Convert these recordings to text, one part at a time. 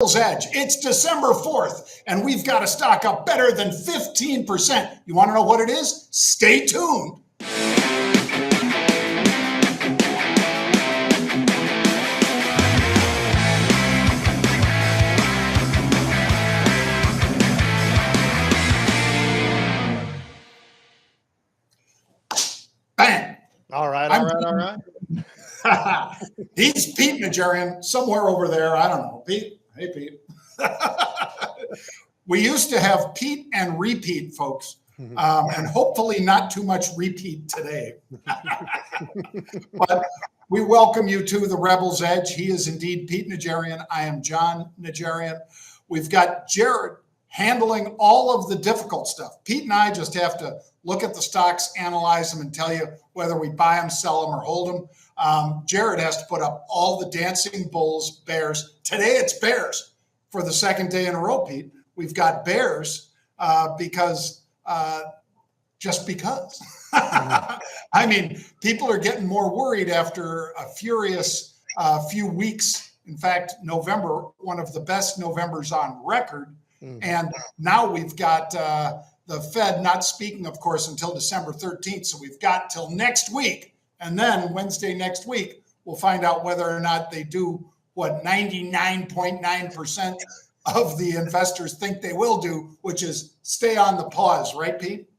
Edge. It's December 4th, and we've got a stock up better than 15%. You want to know what it is? Stay tuned. Bang. All right. He's Pete Najarian, somewhere over there. I don't know. Pete. Hey, Pete. We used to have Pete and repeat, folks, and hopefully not too much repeat today. But we welcome you to the Rebel's Edge. He is indeed Pete Najarian. I am Jon Najarian. We've got Jared handling all of the difficult stuff. Pete and I just have to look at the stocks, analyze them, and tell you whether we buy them, sell them, or hold them. Jared has to put up all the dancing bulls, bears. Today it's bears for the second day in a row, Pete. We've got bears because just because. I mean, people are getting more worried after a furious few weeks. In fact, November, one of the best Novembers on record. And now we've got the Fed not speaking, of course, until December 13th. So we've got till next week. And then Wednesday next week, we'll find out whether or not they do what 99.9% of the investors think they will do, which is stay on the pause, right, Pete?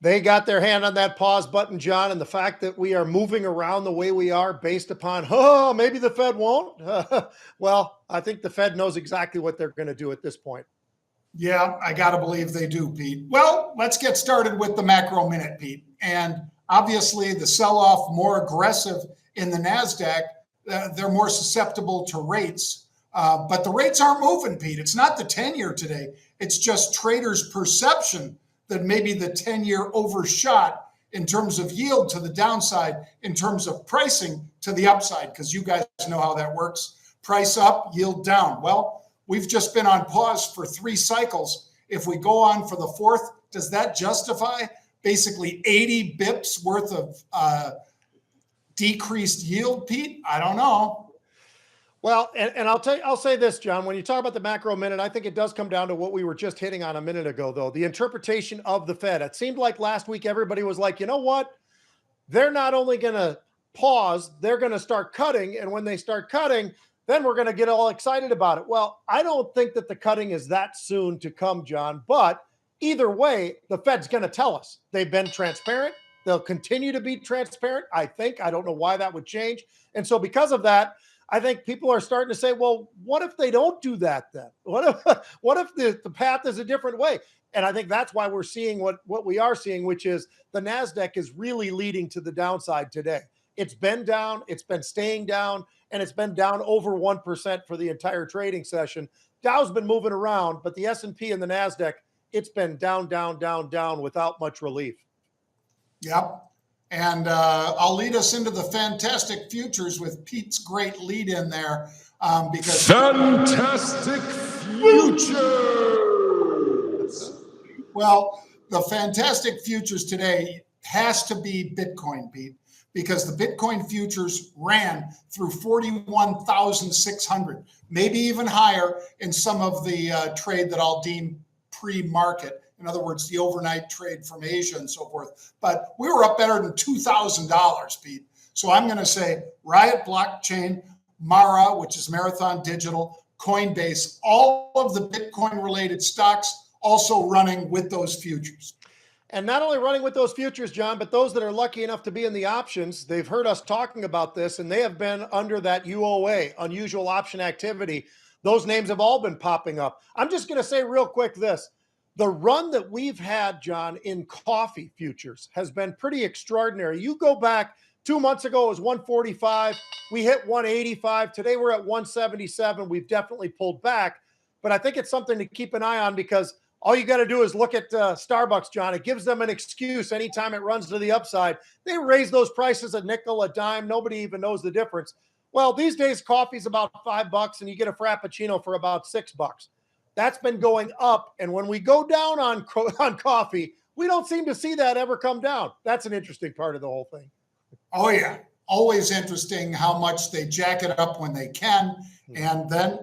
They got their hand on that pause button, John, and the fact that we are moving around the way we are based upon, maybe the Fed won't. Well, I think the Fed knows exactly what they're going to do at this point. Yeah, I got to believe they do, Pete. Well, let's get started with the macro minute, Pete. And obviously, the sell-off more aggressive in the NASDAQ. They're more susceptible to rates. But the rates aren't moving, Pete. It's not the 10-year today. It's just traders' perception that maybe the 10-year overshot in terms of yield to the downside, in terms of pricing to the upside, because you guys know how that works. Price up, yield down. Well, we've just been on pause for 3 cycles. If we go on for the 4th, does that justify basically 80 bips worth of decreased yield, Pete? I don't know. Well, and I'll say this, John, when you talk about the macro minute, I think it does come down to what we were just hitting on a minute ago, though, the interpretation of the Fed. It seemed like last week, everybody was like, you know what? They're not only going to pause, they're going to start cutting. And when they start cutting, then we're going to get all excited about it. Well, I don't think that the cutting is that soon to come, John, but either way, the Fed's going to tell us. They've been transparent. They'll continue to be transparent, I think. I don't know why that would change. And so because of that, I think people are starting to say, well, what if they don't do that then? What if the path is a different way? And I think that's why we're seeing what we are seeing, which is the NASDAQ is really leading to the downside today. It's been down, it's been staying down, and it's been down over 1% for the entire trading session. Dow's been moving around, but the S&P and the NASDAQ, it's been down, down, down, down without much relief. Yep. And I'll lead us into the fantastic futures with Pete's great lead in there. Because fantastic futures. Well, the fantastic futures today has to be Bitcoin, Pete, because the Bitcoin futures ran through 41,600, maybe even higher in some of the trade that I'll deem pre-market. In other words, the overnight trade from Asia and so forth. But we were up better than $2,000, Pete. So I'm going to say Riot Blockchain, Mara, which is Marathon Digital, Coinbase, all of the Bitcoin-related stocks also running with those futures. And not only running with those futures, John, but those that are lucky enough to be in the options, they've heard us talking about this, and they have been under that UOA, unusual option activity. Those names have all been popping up. I'm just going to say real quick this. The run that we've had, John, in coffee futures has been pretty extraordinary. You go back 2 months ago, it was 145. We hit 185. Today, we're at 177. We've definitely pulled back. But I think it's something to keep an eye on because all you got to do is look at Starbucks, John. It gives them an excuse anytime it runs to the upside. They raise those prices a nickel, a dime. Nobody even knows the difference. Well, these days, coffee's about $5, and you get a Frappuccino for about $6. That's been going up. And when we go down on coffee, we don't seem to see that ever come down. That's an interesting part of the whole thing. Oh, yeah. Always interesting how much they jack it up when they can, and then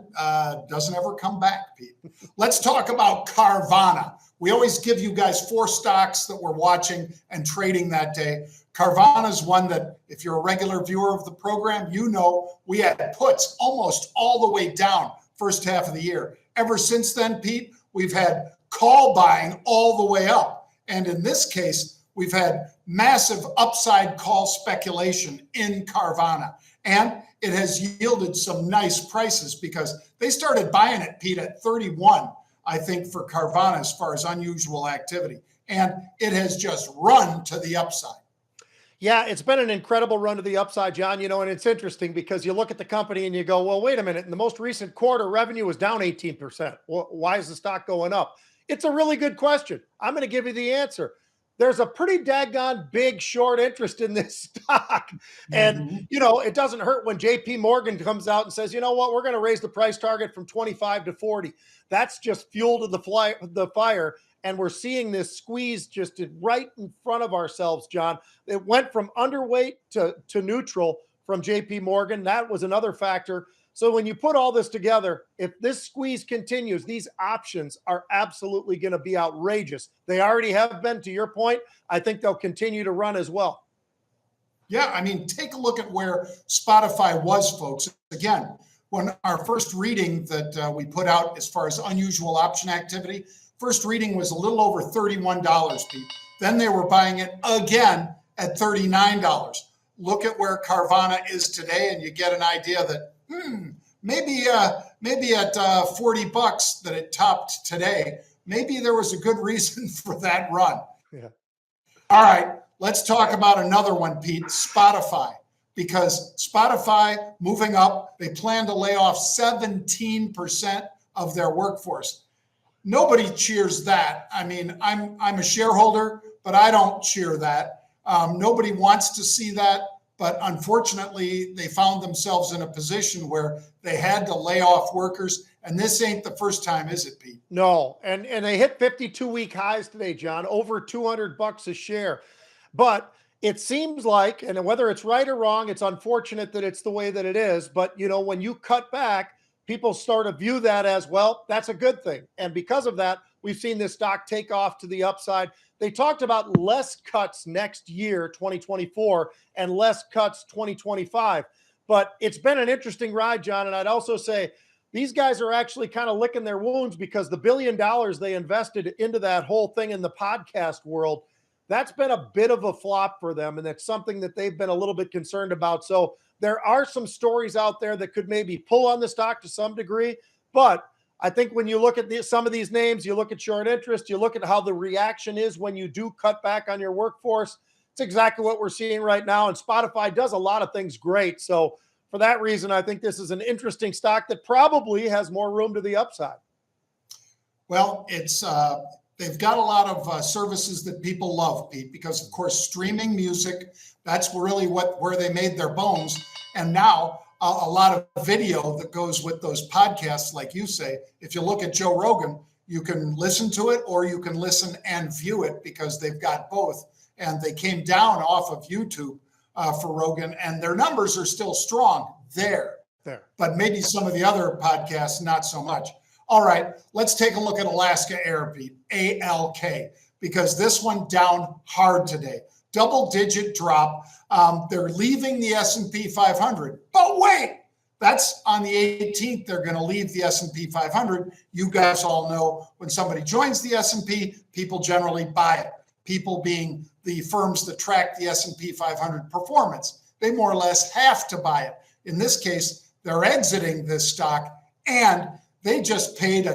doesn't ever come back, Pete. Let's talk about Carvana. We always give you guys 4 stocks that we're watching and trading that day. Carvana is one that, if you're a regular viewer of the program, you know we had puts almost all the way down first half of the year. Ever since then, Pete, we've had call buying all the way up. And in this case, we've had massive upside call speculation in Carvana. And it has yielded some nice prices because they started buying it, Pete, at 31, I think, for Carvana as far as unusual activity. And it has just run to the upside. Yeah, it's been an incredible run to the upside, John. And it's interesting because you look at the company and you go, well, wait a minute. In the most recent quarter, revenue was down 18%. Well, why is the stock going up? It's a really good question. I'm going to give you the answer. There's a pretty daggone big short interest in this stock. And, it doesn't hurt when JP Morgan comes out and says, you know what, we're going to raise the price target from 25 to 40. That's just fuel to the fire. And we're seeing this squeeze just right in front of ourselves, John. It went from underweight to neutral from JP Morgan. That was another factor. So when you put all this together, if this squeeze continues, these options are absolutely going to be outrageous. They already have been, to your point. I think they'll continue to run as well. Yeah, I mean, take a look at where Spotify was, folks. Again, when our first reading that we put out as far as unusual option activity, first reading was a little over $31, Pete. Then they were buying it again at $39. Look at where Carvana is today, and you get an idea that maybe at $40 that it topped today, maybe there was a good reason for that run. Yeah. All right, let's talk about another one, Pete, Spotify. Because Spotify moving up, they plan to lay off 17% of their workforce. Nobody cheers that. I mean, I'm a shareholder, but I don't cheer that. Nobody wants to see that. But unfortunately, they found themselves in a position where they had to lay off workers. And this ain't the first time, is it, Pete? No. And they hit 52-week highs today, John, over $200 a share. But it seems like, and whether it's right or wrong, it's unfortunate that it's the way that it is. But, when you cut back, people start to view that as, well, that's a good thing. And because of that, we've seen this stock take off to the upside. They talked about less cuts next year, 2024, and less cuts 2025. But it's been an interesting ride, John. And I'd also say these guys are actually kind of licking their wounds because the $1 billion they invested into that whole thing in the podcast world, that's been a bit of a flop for them. And that's something that they've been a little bit concerned about. So there are some stories out there that could maybe pull on the stock to some degree. But I think when you look at some of these names, you look at short interest, you look at how the reaction is when you do cut back on your workforce. It's exactly what we're seeing right now. And Spotify does a lot of things great. So for that reason, I think this is an interesting stock that probably has more room to the upside. Well, it's they've got a lot of services that people love, Pete, because of course streaming music, that's really where they made their bones. And now a lot of video that goes with those podcasts, like you say. If you look at Joe Rogan, you can listen to it or you can listen and view it because they've got both. And they came down off of YouTube for Rogan, and their numbers are still strong there. But maybe some of the other podcasts, not so much. All right, let's take a look at Alaska Air, Pete, ALK, because this one down hard today. Double-digit drop. They're leaving the S&P 500. But wait, that's on the 18th. They're going to leave the S&P 500. You guys all know when somebody joins the S&P, people generally buy it. People being the firms that track the S&P 500 performance. They more or less have to buy it. In this case, they're exiting this stock, and they just paid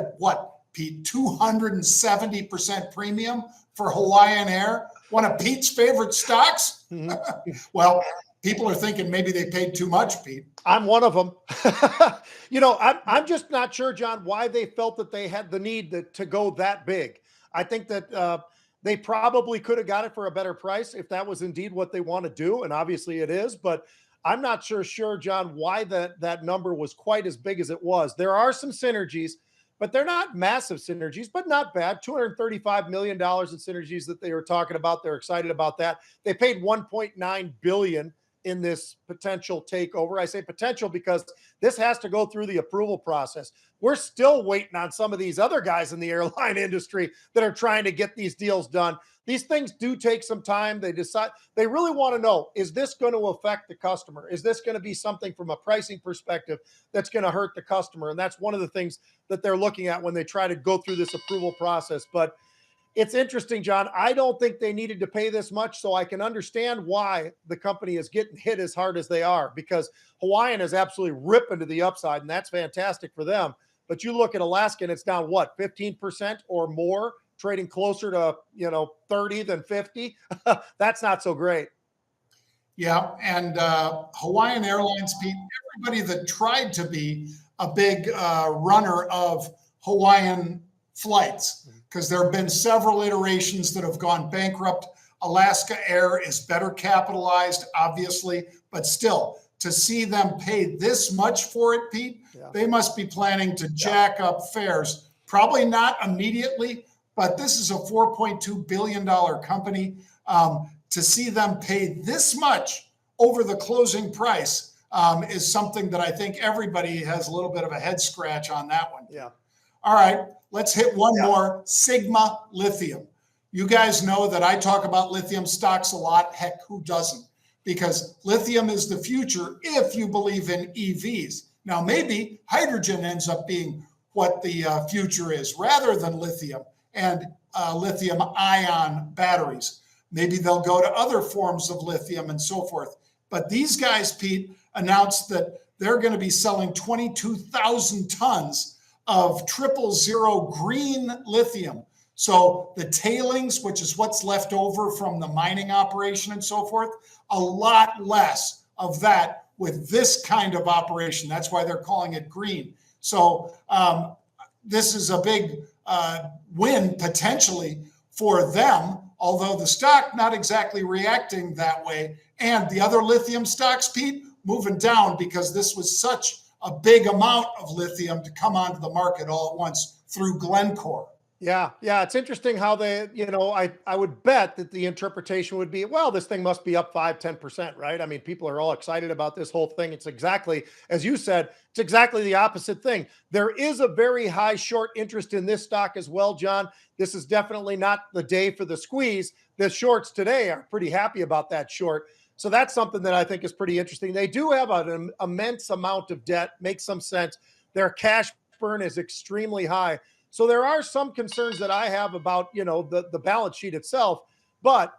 Pete, 270% premium for Hawaiian Air, one of Pete's favorite stocks. Mm-hmm. Well, people are thinking maybe they paid too much, Pete. I'm one of them. I'm just not sure, John, why they felt that they had the need to go that big. I think that they probably could have got it for a better price if that was indeed what they want to do. And obviously it is, but I'm not sure, John, why that number was quite as big as it was. There are some synergies, but they're not massive synergies, but not bad. $235 million in synergies that they were talking about. They're excited about that. They paid $1.9 billion in this potential takeover. I say potential because this has to go through the approval process. We're still waiting on some of these other guys in the airline industry that are trying to get these deals done. These things do take some time. They really want to know, is this going to affect the customer? Is this going to be something from a pricing perspective that's going to hurt the customer? And that's one of the things that they're looking at when they try to go through this approval process. But it's interesting, John. I don't think they needed to pay this much, so I can understand why the company is getting hit as hard as they are, because Hawaiian is absolutely ripping to the upside, and that's fantastic for them. But you look at Alaska, and it's down, what, 15% or more, trading closer to, 30 than 50. That's not so great. Yeah, and Hawaiian Airlines, Pete, everybody that tried to be a big runner of Hawaiian flights, because there have been several iterations that have gone bankrupt. Alaska Air is better capitalized, obviously, but still, to see them pay this much for it, Pete, they must be planning to jack up fares. Probably not immediately, but this is a $4.2 billion company. To see them pay this much over the closing price is something that I think everybody has a little bit of a head scratch on that one. Yeah. All right, let's hit one more. Sigma Lithium. You guys know that I talk about lithium stocks a lot. Heck, who doesn't? Because lithium is the future if you believe in EVs. Now, maybe hydrogen ends up being what the future is rather than lithium and lithium ion batteries. Maybe they'll go to other forms of lithium and so forth. But these guys, Pete, announced that they're going to be selling 22,000 tons of 000 green lithium. So the tailings, which is what's left over from the mining operation and so forth, a lot less of that with this kind of operation. That's why they're calling it green. So this is a big win potentially for them, although the stock not exactly reacting that way. And the other lithium stocks, Pete, moving down because this was such a big amount of lithium to come onto the market all at once through Glencore. Yeah. It's interesting how they, I would bet that the interpretation would be, well, this thing must be up 5-10%, right? I mean, people are all excited about this whole thing. It's exactly, as you said, it's exactly the opposite thing. There is a very high short interest in this stock as well, John. This is definitely not the day for the squeeze. The shorts today are pretty happy about that short. So that's something that I think is pretty interesting. They do have an immense amount of debt, makes some sense. Their cash burn is extremely high. So there are some concerns that I have about, the balance sheet itself. But,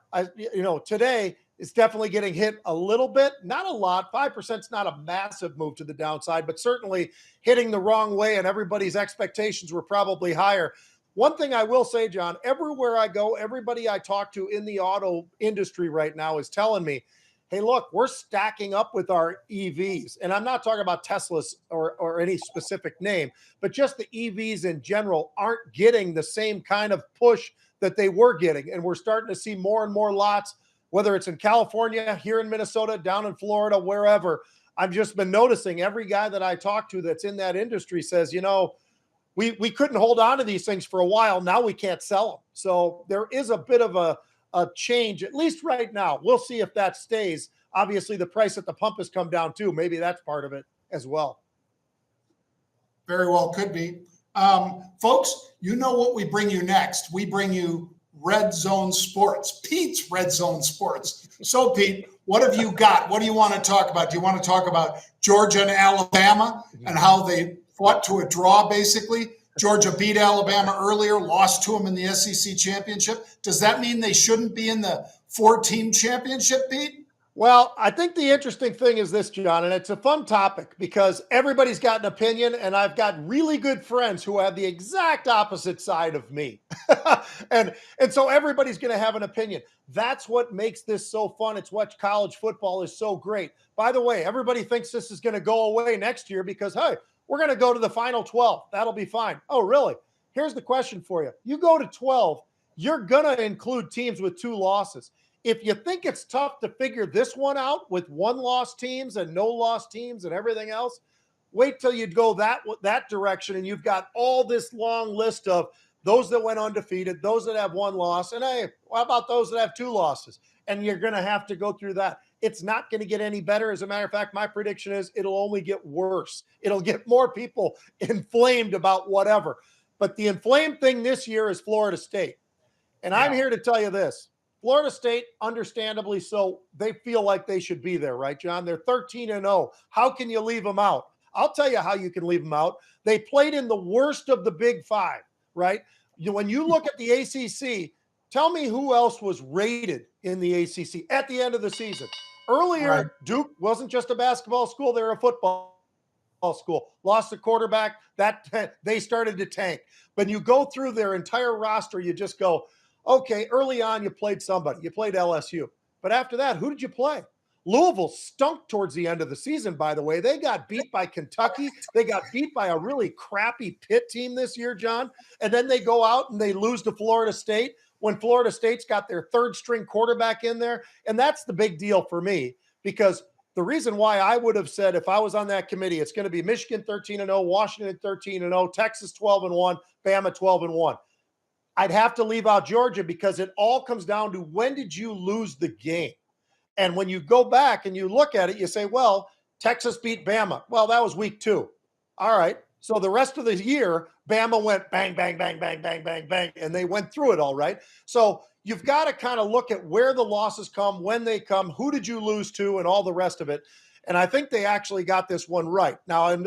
today it's definitely getting hit a little bit, not a lot. 5% is not a massive move to the downside, but certainly hitting the wrong way, and everybody's expectations were probably higher. One thing I will say, John, everywhere I go, everybody I talk to in the auto industry right now is telling me, hey, look, we're stacking up with our EVs. And I'm not talking about Teslas or any specific name, but just the EVs in general aren't getting the same kind of push that they were getting. And we're starting to see more and more lots, whether it's in California, here in Minnesota, down in Florida, wherever. I've just been noticing every guy that I talk to that's in that industry says, we couldn't hold on to these things for a while. Now we can't sell them. So there is a bit of a change, at least right now. We'll see if that stays. Obviously, the price at the pump has come down too. Maybe that's part of it as well. Very well could be. Folks, you know what we bring you next. We bring you Red Zone Sports, Pete's Red Zone Sports. So, Pete, what have you got? What do you want to talk about? Do you want to talk about Georgia and Alabama and how they fought to a draw, basically? Georgia beat Alabama earlier, lost to them in the SEC championship. Does that mean they shouldn't be in the 4-team championship, Pete? Well, I think the interesting thing is this, John, and it's a fun topic because everybody's got an opinion, and I've got really good friends who have the exact opposite side of me. and so everybody's going to have an opinion. That's what makes this so fun. It's what college football is so great. By the way, everybody thinks this is going to go away next year because, hey, we're going to go to the final 12. That'll be fine. Oh, really? Here's the question for you. You go to 12, you're going to include teams with 2 losses. If you think it's tough to figure this one out with 1-loss teams and no-loss teams and everything else, wait till you go that direction and you've got all this long list of those that went undefeated, those that have 1 loss, and hey, how about those that have 2 losses? And you're going to have to go through that. It's not going to get any better. As a matter of fact, my prediction is it'll only get worse. It'll get more people inflamed about whatever. But the inflamed thing this year is Florida State. And I'm here to tell you this. Florida State, understandably so, they feel like they should be there, right, John? They're 13-0. How can you leave them out? I'll tell you how you can leave them out. They played in the worst of the Big Five, right? When you look at the ACC, tell me who else was rated in the ACC at the end of the season. Earlier, right. Duke wasn't just a basketball school, they're a football school. Lost the quarterback, they started to tank. But you go through their entire roster, you just go, okay, early on you played somebody. You played LSU. But after that, who did you play? Louisville stunk towards the end of the season, by the way. They got beat by Kentucky. They got beat by a really crappy Pitt team this year, John. And then they go out and they lose to Florida State when Florida State's got their third-string quarterback in there. And that's the big deal for me, because the reason why I would have said if I was on that committee, it's going to be Michigan 13-0, Washington 13-0, Texas 12-1, Bama 12-1. I'd have to leave out Georgia because it all comes down to when did you lose the game? And when you go back and you look at it, you say, well, Texas beat Bama. Well, that was week 2. All right. So the rest of the year, Bama went bang, bang, bang, bang, bang, bang, bang, and they went through it all right. So you've got to kind of look at where the losses come, when they come, who did you lose to, and all the rest of it. And I think they actually got this one right. Now,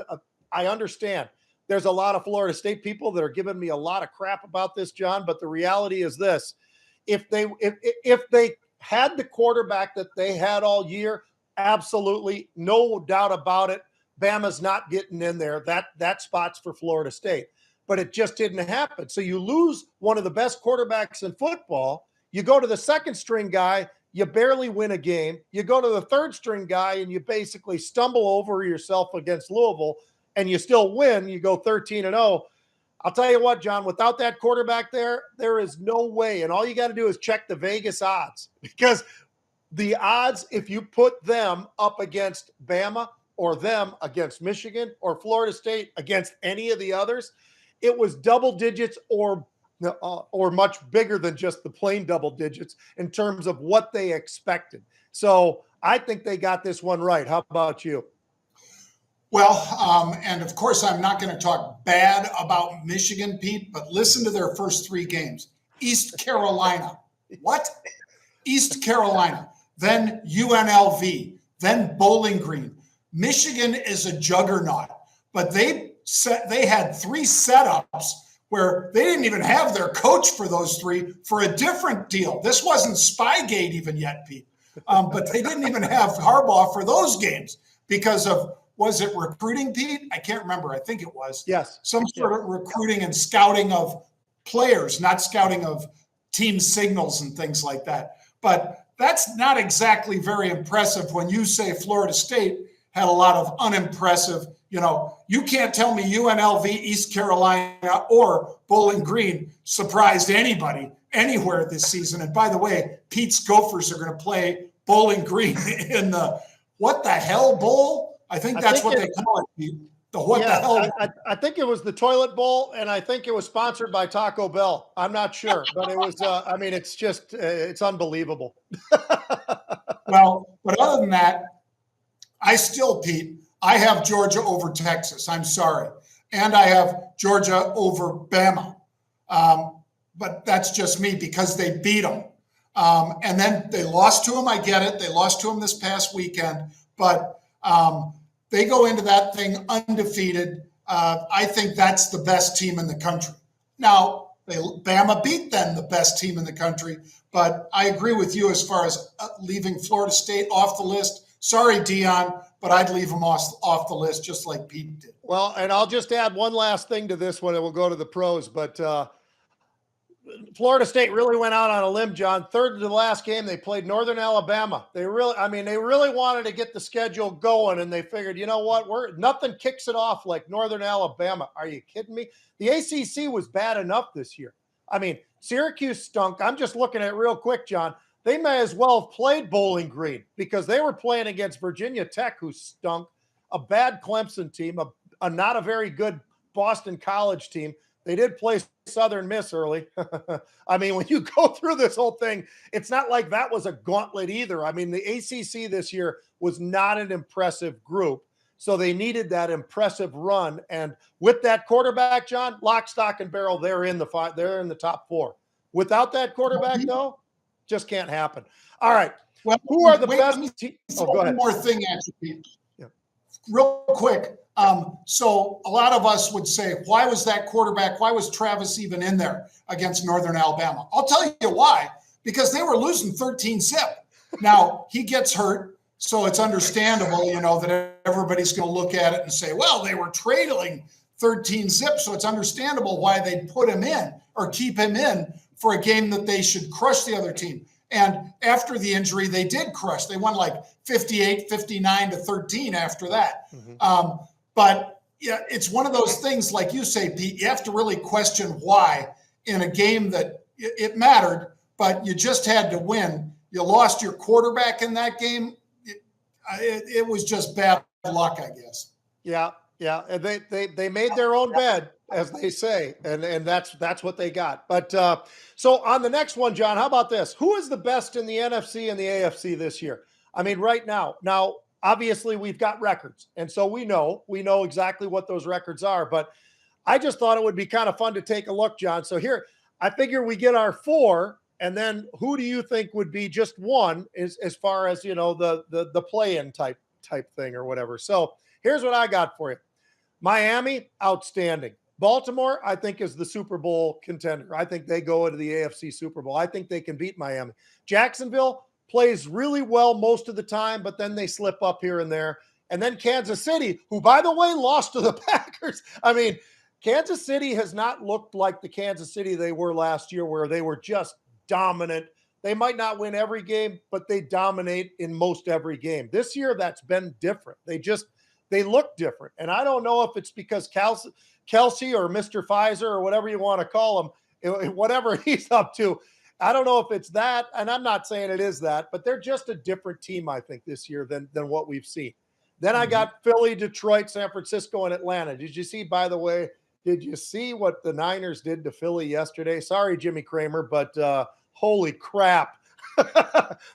I understand there's a lot of Florida State people that are giving me a lot of crap about this, John, but the reality is this. If they had the quarterback that they had all year, absolutely, no doubt about it, Bama's not getting in there. That spot's for Florida State. But it just didn't happen. So you lose one of the best quarterbacks in football. You go to the second-string guy, you barely win a game. You go to the third-string guy, and you basically stumble over yourself against Louisville, and you still win. You go 13-0. I'll tell you what, John, without that quarterback there is no way. And all you got to do is check the Vegas odds, because the odds, if you put them up against Bama or them against Michigan or Florida State against any of the others, it was double digits or much bigger than just the plain double digits in terms of what they expected. So I think they got this one right. How about you? Well, and of course, I'm not going to talk bad about Michigan, Pete, but listen to their first 3 games. East Carolina. What? East Carolina. Then UNLV. Then Bowling Green. Michigan is a juggernaut, but they had 3 setups where they didn't even have their coach for those 3 for a different deal. This wasn't Spygate even yet, Pete. But they didn't even have Harbaugh for those games because of, was it recruiting, Pete? I can't remember. I think it was. Yes. Some sort of recruiting and scouting of players, not scouting of team signals and things like that. But that's not exactly very impressive when you say Florida State had a lot of unimpressive, you can't tell me UNLV, East Carolina, or Bowling Green surprised anybody anywhere this season. And by the way, Pete's Gophers are going to play Bowling Green in the What the Hell Bowl? I think that's what they call it, Pete. The What the Hell Bowl. I think it was the Toilet Bowl, and I think it was sponsored by Taco Bell. I'm not sure, but it was, it's just, it's unbelievable. Well, but other than that, Pete, I have Georgia over Texas. I'm sorry. And I have Georgia over Bama. But that's just me because they beat them. And then they lost to them. I get it. They lost to them this past weekend. But they go into that thing undefeated. I think that's the best team in the country. Now, Bama beat them, the best team in the country. But I agree with you as far as leaving Florida State off the list. Sorry, Dion, but I'd leave them off the list just like Pete did. Well, and I'll just add one last thing to this one, and we'll go to the pros. But Florida State really went out on a limb, John. Third to the last game, they played Northern Alabama. They really wanted to get the schedule going, and they figured, you know what, nothing kicks it off like Northern Alabama. Are you kidding me? The ACC was bad enough this year. Syracuse stunk. I'm just looking at it real quick, John. They may as well have played Bowling Green because they were playing against Virginia Tech, who stunk, a bad Clemson team, a not a very good Boston College team. They did play Southern Miss early. I mean, when you go through this whole thing, it's not like that was a gauntlet either. I mean, the ACC this year was not an impressive group. So they needed that impressive run. And with that quarterback, John, lock, stock, and barrel, they're in the top 4. Without that quarterback, though, just can't happen. All right. Well, who are the best teams? Oh, go ahead. One more thing, actually. Yeah. Real quick. So a lot of us would say, why was that quarterback, why was Travis even in there against Northern Alabama? I'll tell you why. Because they were losing 13-zip. Now, he gets hurt. So it's understandable, that everybody's going to look at it and say, well, they were trailing 13-zip. So it's understandable why they'd put him in or keep him in for a game that they should crush the other team. And after the injury, they did crush. They won like 58-59-13 after that. Mm-hmm. But yeah, it's one of those things, like you say, Pete, you have to really question why in a game that it mattered, but you just had to win. You lost your quarterback in that game. It was just bad luck, I guess. Yeah. They made their own bed, as they say, and that's what they got. But so on the next one, John, how about this? Who is the best in the NFC and the AFC this year? I mean, right now. Now, obviously, we've got records, and so we know exactly what those records are. But I just thought it would be kind of fun to take a look, John. So here, I figure we get our 4. And then who do you think would be just 1 as far as, the play-in type thing or whatever? So here's what I got for you. Miami, outstanding. Baltimore, I think, is the Super Bowl contender. I think they go into the AFC Super Bowl. I think they can beat Miami. Jacksonville plays really well most of the time, but then they slip up here and there. And then Kansas City, who, by the way, lost to the Packers. I mean, Kansas City has not looked like the Kansas City they were last year, where they were just dominant. They might not win every game, but they dominate in most every game. This year, that's been different. They look different. And I don't know if it's because Kelsey or Mr. Pfizer or whatever you want to call him, whatever he's up to, I don't know if it's that. And I'm not saying it is that, but they're just a different team, I think, this year than what we've seen. Then I got Philly, Detroit, San Francisco, and Atlanta. Did you see, by the way, what the Niners did to Philly yesterday? Sorry, Jimmy Kramer, but holy crap.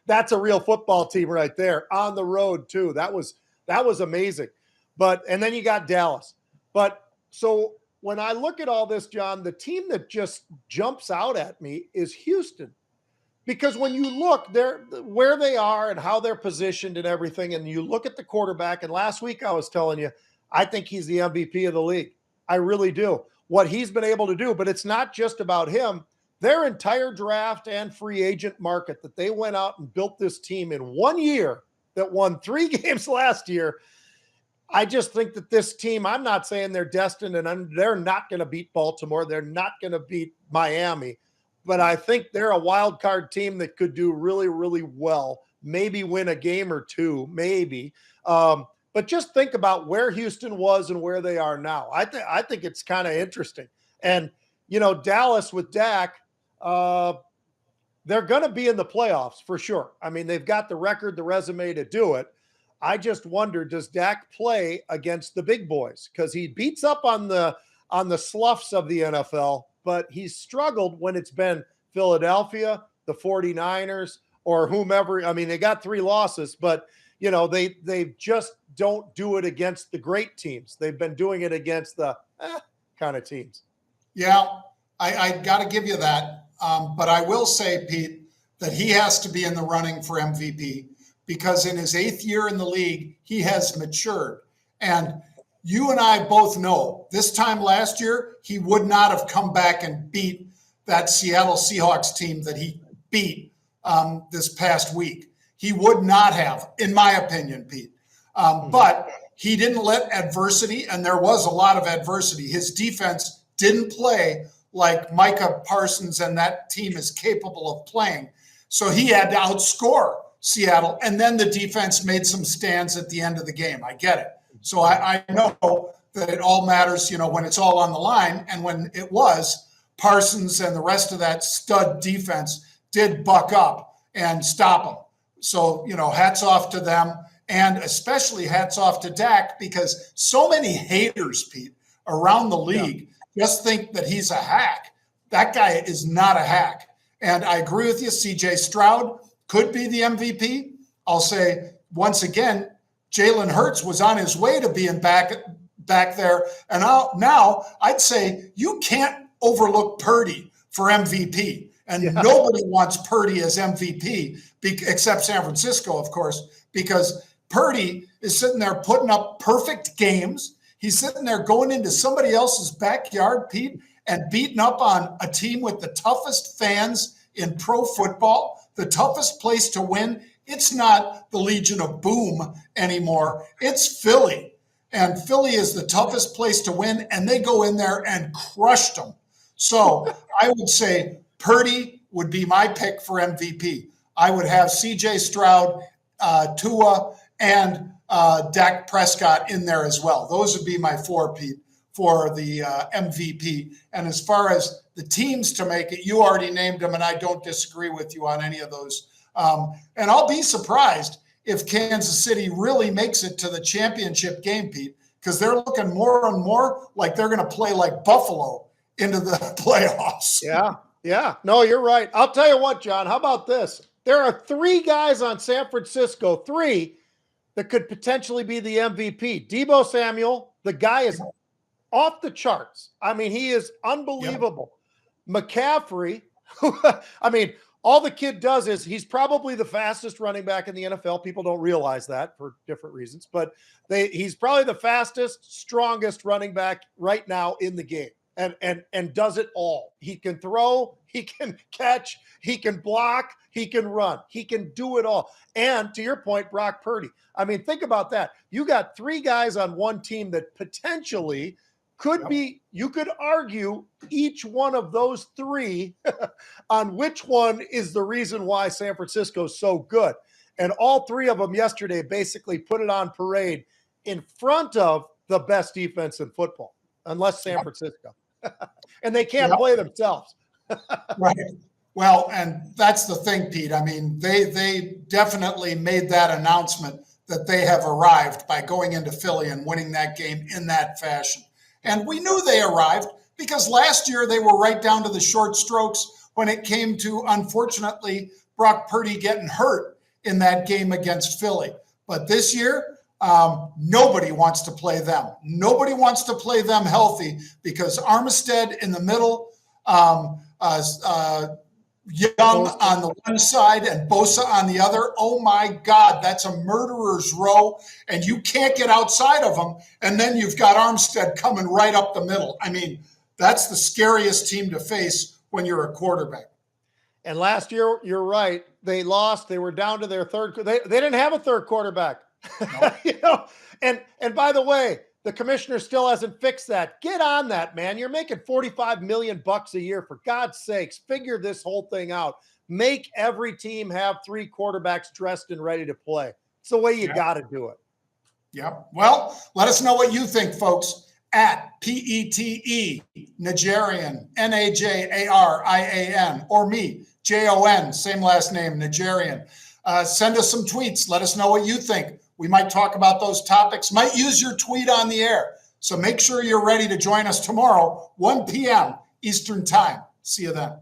That's a real football team right there on the road too. That was amazing. And then you got Dallas. But so when I look at all this, John, the team that just jumps out at me is Houston. Because when you look where they are and how they're positioned and everything, and you look at the quarterback, and last week I was telling you, I think he's the MVP of the league. I really do. What he's been able to do, but it's not just about him. Their entire draft and free agent market that they went out and built this team in 1 year that won 3 games last year. I just think that this team, I'm not saying they're destined and they're not going to beat Baltimore. They're not going to beat Miami, but I think they're a wild card team that could do really, really well, maybe win a game or 2, maybe. But just think about where Houston was and where they are now. I think it's kind of interesting. And, Dallas with Dak, they're going to be in the playoffs for sure. I mean, they've got the record, the resume to do it. I just wonder, does Dak play against the big boys? Because he beats up on the sloughs of the NFL, but he's struggled when it's been Philadelphia, the 49ers, or whomever. I mean, they got 3 losses, but they just don't do it against the great teams. They've been doing it against the kind of teams. Yeah, I got to give you that. But I will say, Pete, that he has to be in the running for MVP because in his 8th year in the league, he has matured. And you and I both know this time last year, he would not have come back and beat that Seattle Seahawks team that he beat this past week. He would not have, in my opinion, Pete. But he didn't let adversity, and there was a lot of adversity. His defense didn't play like Micah Parsons and that team is capable of playing. So he had to outscore Seattle, and then the defense made some stands at the end of the game. I get it. So I know that it all matters, when it's all on the line. And when it was, Parsons and the rest of that stud defense did buck up and stop them. So, hats off to them, and especially hats off to Dak, because so many haters, Pete, around the league just think that he's a hack. That guy is not a hack. And I agree with you. CJ Stroud could be the MVP. I'll say once again, Jalen Hurts was on his way to being back there. And now I'd say you can't overlook Purdy for MVP. And nobody wants Purdy as MVP except San Francisco, of course, because Purdy is sitting there putting up perfect games. He's sitting there going into somebody else's backyard, Pete, and beating up on a team with the toughest fans in pro football, the toughest place to win. It's not the Legion of Boom anymore. It's Philly. And Philly is the toughest place to win, and they go in there and crushed them. So I would say Purdy would be my pick for MVP. I would have CJ Stroud, Tua, and Dak Prescott in there as well. Those would be my four, Pete, for the MVP. And as far as the teams to make it, you already named them, and I don't disagree with you on any of those. And I'll be surprised if Kansas City really makes it to the championship game, Pete, because they're looking more and more like they're going to play like Buffalo into the playoffs. Yeah. No, you're right. I'll tell you what, John, how about this? There are 3 guys on San Francisco, 3 that could potentially be the MVP. Deebo Samuel, the guy is off the charts. I mean, he is unbelievable. McCaffrey, I mean, all the kid does is he's probably the fastest running back in the NFL. People don't realize that for different reasons, but he's probably the fastest, strongest running back right now in the game. And does it all. He can throw, he can catch, he can block, he can run, he can do it all. And to your point, Brock Purdy. I mean, think about that. You got 3 guys on one team that potentially could be, you could argue each one of those 3 on which one is the reason why San Francisco is so good. And all 3 of them yesterday basically put it on parade in front of the best defense in football, unless San Francisco. And they can't play themselves. Right. Well, and that's the thing, Pete. I mean, they definitely made that announcement that they have arrived by going into Philly and winning that game in that fashion. And we knew they arrived because last year they were right down to the short strokes when it came to, unfortunately, Brock Purdy getting hurt in that game against Philly. But this year, nobody wants to play them. Nobody wants to play them healthy because Armstead in the middle, Young on the one side and Bosa on the other. Oh my God, that's a murderer's row, and you can't get outside of them. And then you've got Armstead coming right up the middle. I mean, that's the scariest team to face when you're a quarterback. And last year, you're right. They lost. They were down to their third. They didn't have a third quarterback. No. And by the way, the commissioner still hasn't fixed that. Get on that, man. You're making $45 million a year. For God's sakes, figure this whole thing out. Make every team have 3 quarterbacks dressed and ready to play. It's the way you got to do it. Yep. Well, let us know what you think, folks, at PETE Najarian, Najarian, or me, Jon, same last name, Najarian. Send us some tweets. Let us know what you think. We might talk about those topics, might use your tweet on the air. So make sure you're ready to join us tomorrow, 1 p.m. Eastern Time. See you then.